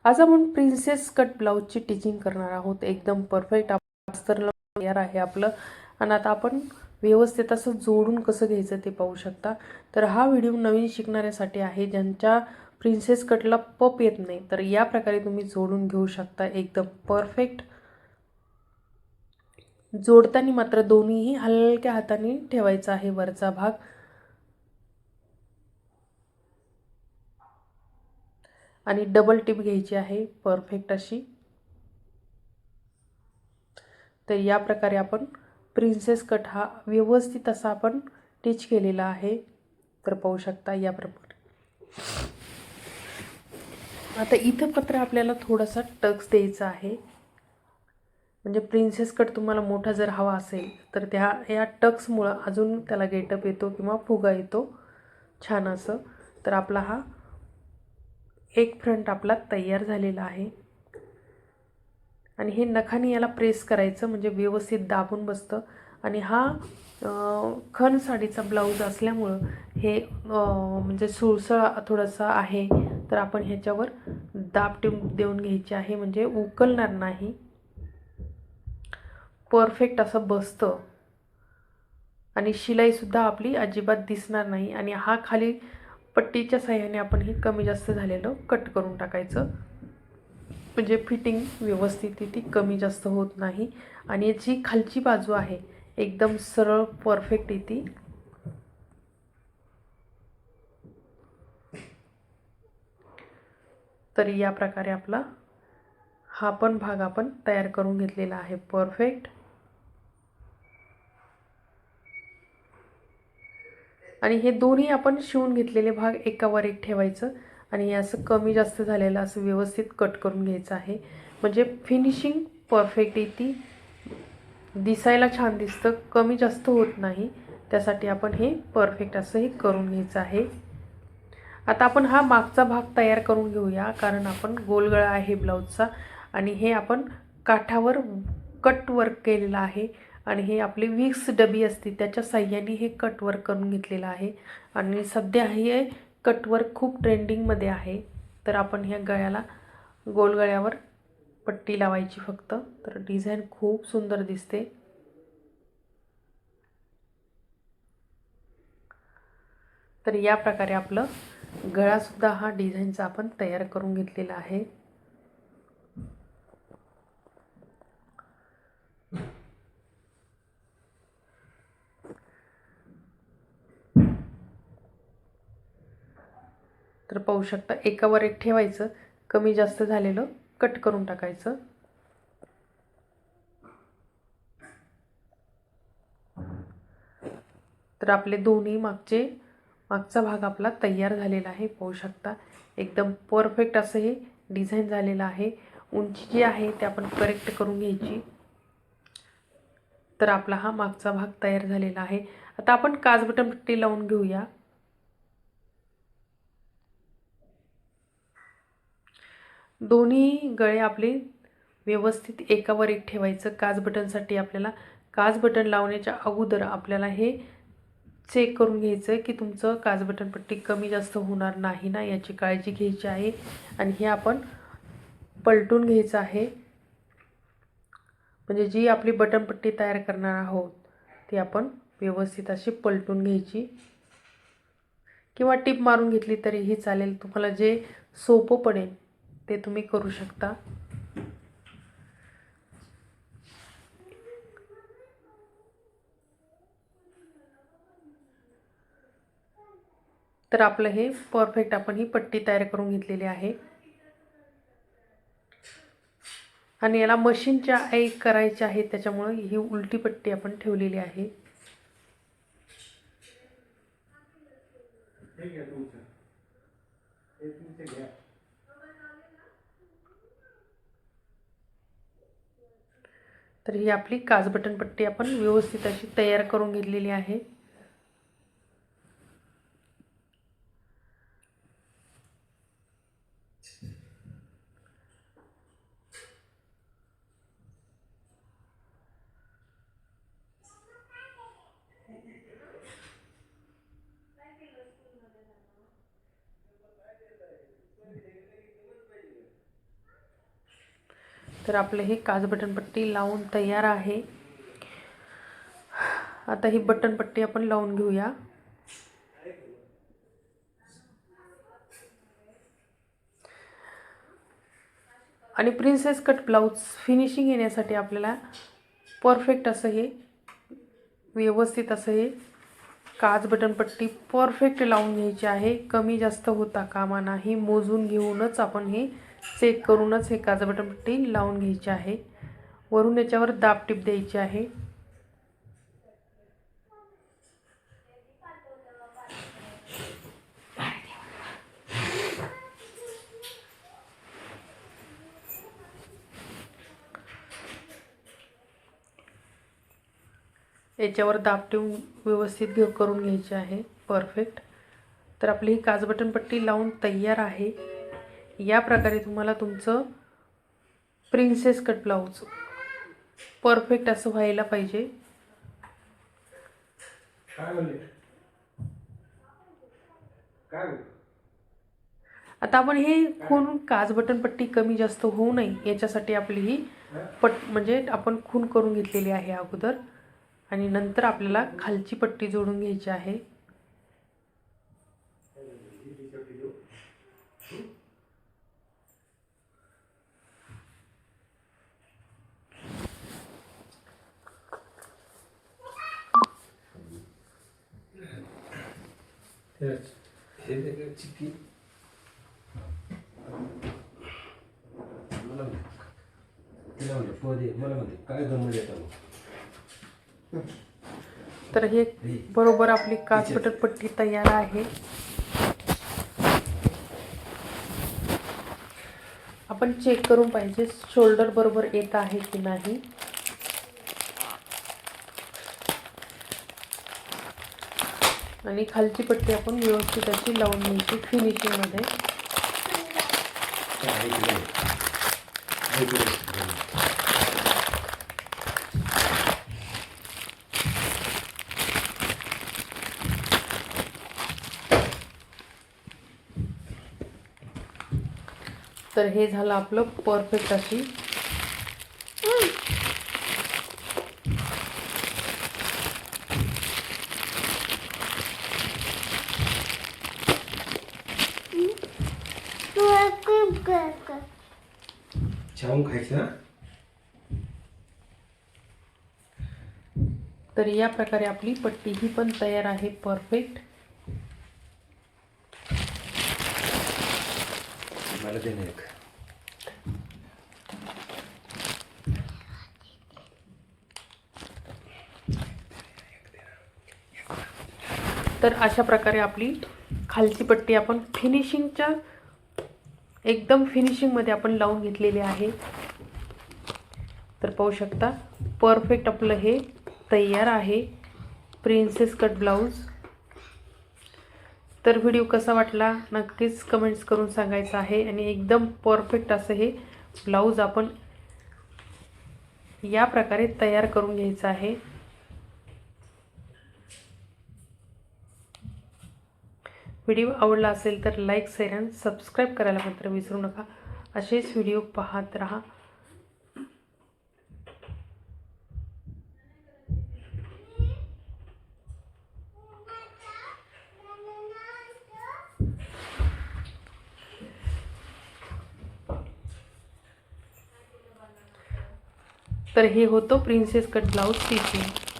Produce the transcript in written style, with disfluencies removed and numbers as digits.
आज आपण princess cut ब्लाऊजची teaching करणार आहोत। एकदम परफेक्ट अस्तर तयार आहे आपलं। आणि आता आपण व्यवस्थित असं जोडून कसं घ्यायचं ते पाहू शकता। तर हा व्हिडिओ नवीन शिकणाऱ्यासाठी आहे, ज्यांच्या प्रिन्सेस कटला पप येत नाही, तर या प्रकारे तुम्ही जोडून घेऊ शकता एकदम परफेक्ट। जोडताना मात्र दोन्हीही हलक्या हाताने ठेवायचा आहे वरचा भाग, आणि डबल टिप घ्यायची आहे परफेक्ट अशी। तर या प्रकारे आपण प्रिन्सेस कट हा व्यवस्थित असा आपण टिच केलेला आहे। तर पाहू शकता या प्रकारे। आता इथं पत्र आपल्याला थोडासा टक्स द्यायचा आहे, म्हणजे प्रिन्सेस कट तुम्हाला मोठा जर हवा असेल तर या टक्समुळे अजून त्याला गेटअप येतो किंवा फुगा येतो छान असं। तर आपला हा एक फ्रंट आपला तयार झालेला आहे, आणि हे नखाने याला प्रेस करायचं म्हणजे व्यवस्थित दाबून बसतं। आणि हा खण साडीचा ब्लाऊज असल्यामुळं हे म्हणजे सुळसळ थोडासा आहे, तर आपण ह्याच्यावर दाब देऊन घ्यायची आहे, म्हणजे उकलणार नाही, परफेक्ट असं बसतं। आणि शिलाईसुद्धा आपली अजिबात दिसणार नाही। आणि हा खाली पट्टीच्या साह्याने आपण हे कमी जास्त झालेलं कट करून टाकायचं, म्हणजे फिटिंग व्यवस्थित ती कमी जास्त होत नाही। आणि जी खालची बाजू आहे एकदम सरळ परफेक्ट येते। तर या प्रकारे आपला हा पण भाग आपण तयार करून घेतलेला आहे परफेक्ट। आणि हे दोन्ही आपण शिवून घेतलेले भाग एकावर एक ठेवायचं, आणि हे असं कमी जास्त झालेलं असं व्यवस्थित कट करून घ्यायचं आहे, म्हणजे फिनिशिंग परफेक्ट येते, दिसायला छान दिसतं, कमी जास्त होत नाही। त्यासाठी आपण हे परफेक्ट असं हे करून घ्यायचं आहे। आता आपण हा मागचा भाग तयार करून घेऊया, कारण आपण गोलगळा आहे ब्लाऊजचा, आणि हे आपण काठावर कट वर्क केलेला आहे, आणि हे आपली विक्स डबी असते त्याच्या साह्याने हे कट वर्क करून घेतलेलं आहे। आणि सध्या हे कट वर्क खूप ट्रेंडिंगमध्ये आहे। तर आपण ह्या गळ्याला गोलगळ्यावर पट्टी लावायची फक्त, तर डिझाईन खूप सुंदर दिसते। तर या प्रकारे आपलं गळासुद्धा हा डिझाईनचा आपण तयार करून घेतलेला आहे। तर पाहू शकता एकावर एक ठेवायचं, कमी जास्त झालेलं कट करून टाकायचं। तर आपले दोन्ही मागचा भाग आपला तयार झालेला आहे, पाहू शकता एकदम परफेक्ट असं हे डिझाईन झालेलं आहे। उंची जी आहे ते आपण करेक्ट करून घ्यायची। तर आपला हा मागचा भाग तयार झालेला आहे। आता आपण काजबटन पट्टी लावून घेऊया। दोन्ही गळे आपले व्यवस्थित एकावर एक ठेवायचं। काजबटनसाठी आपल्याला काजबटन लावण्याच्या अगोदर आपल्याला हे चेक करून घ्यायचं की तुमचं काजबटन पट्टी कमी जास्त होणार नाही ना, याची काळजी घ्यायची आहे। आणि हे आपण पलटून घ्यायचं आहे, म्हणजे जी आपली बटन पट्टी तयार करणार आहोत ती आपण व्यवस्थित अशी पलटून घ्यायची, किंवा टिप मारून घेतली तरीही चालेल। तुम्हाला जे सोपं पडेल ते तुम्ही करू शकता। तर आपलं हे परफेक्ट आपण ही पट्टी तयार करून घेतलेली आहे, आणि याला मशीनच्या एक करायची आहे, त्याच्यामुळे ही उलटी पट्टी आपण ठेवलेली आहे। तर ही आपली काजबटन पट्टी आपण व्यवस्थित अशी तयार करून घेतलेली आहे। तर आपलं हे काज बटन पट्टी लावून तयार आहे. आता ही बटन पट्टी आपण लावून घेऊया. आणि प्रिन्सेस कट ब्लाऊज फिनिशिंग येण्यासाठी आपल्याला परफेक्ट असं हे व्यवस्थित असं हे काज बटन पट्टी परफेक्ट लावून घ्यायची आहे. कमी जास्त होता कामा नाही. मोजून घेऊनच आपण हे चेक करूनच हे काज बटन पट्टी लावून घ्यायची आहे. वरून याच्यावर दाब टीप द्यायची आहे. याच्यावर दाब ठेवून व्यवस्थित करून घ्यायची आहे परफेक्ट. तर आपली ही काज बटन पट्टी लावून तयार आहे. या प्रकारे तुम्हाला तुमचं प्रिन्सेस कट ब्लाऊज परफेक्ट असं व्हायला पाहिजे. आता आपण हे खून काज बटन पट्टी कमी जास्त होऊ नये याच्यासाठी आपली ही म्हणजे आपण खून करून घेतलेली आहे अगोदर. आणि नंतर आपल्याला खालची पट्टी जोडून घ्यायची आहे. तर हे बरोबर आपली काज बटन पट्टी तयार आहे. आपण चेक करून पाहिजे शोल्डर बरोबर येत आहे की नाही. आणि खालची पट्टी आपण व्यवस्थित अशी लावून घ्यायची फिनिशिंग मध्ये. तर हे झालं आपलं परफेक्ट अशी छाऊन खायचं. तर या प्रकारे आपली पट्टी ही पण तयार आहे परफेक्ट. मला दे ना एक. तर अशा प्रकारे आपली खालची पट्टी आपण फिनिशिंगच्या एकदम फिनिशिंगमध्ये आपण लावून घेतलेली आहे. तर पाहू शकता परफेक्ट आपलं हे तयार आहे प्रिन्सेस कट ब्लाऊज. तर व्हिडिओ कसा वाटला नक्कीच कमेंट्स करून सांगायचं आहे. आणि एकदम परफेक्ट असं हे ब्लाऊज आपण या प्रकारे तयार करून घ्यायचं आहे. व्हिडिओ आवडला असेल तर लाईक शेअर आणि सबस्क्राईब करायला मात्र विसरू नका. असेच व्हिडिओ पाहत राहा. तर हे होतं प्रिन्सेस कट ब्लाऊज स्टिचिंग.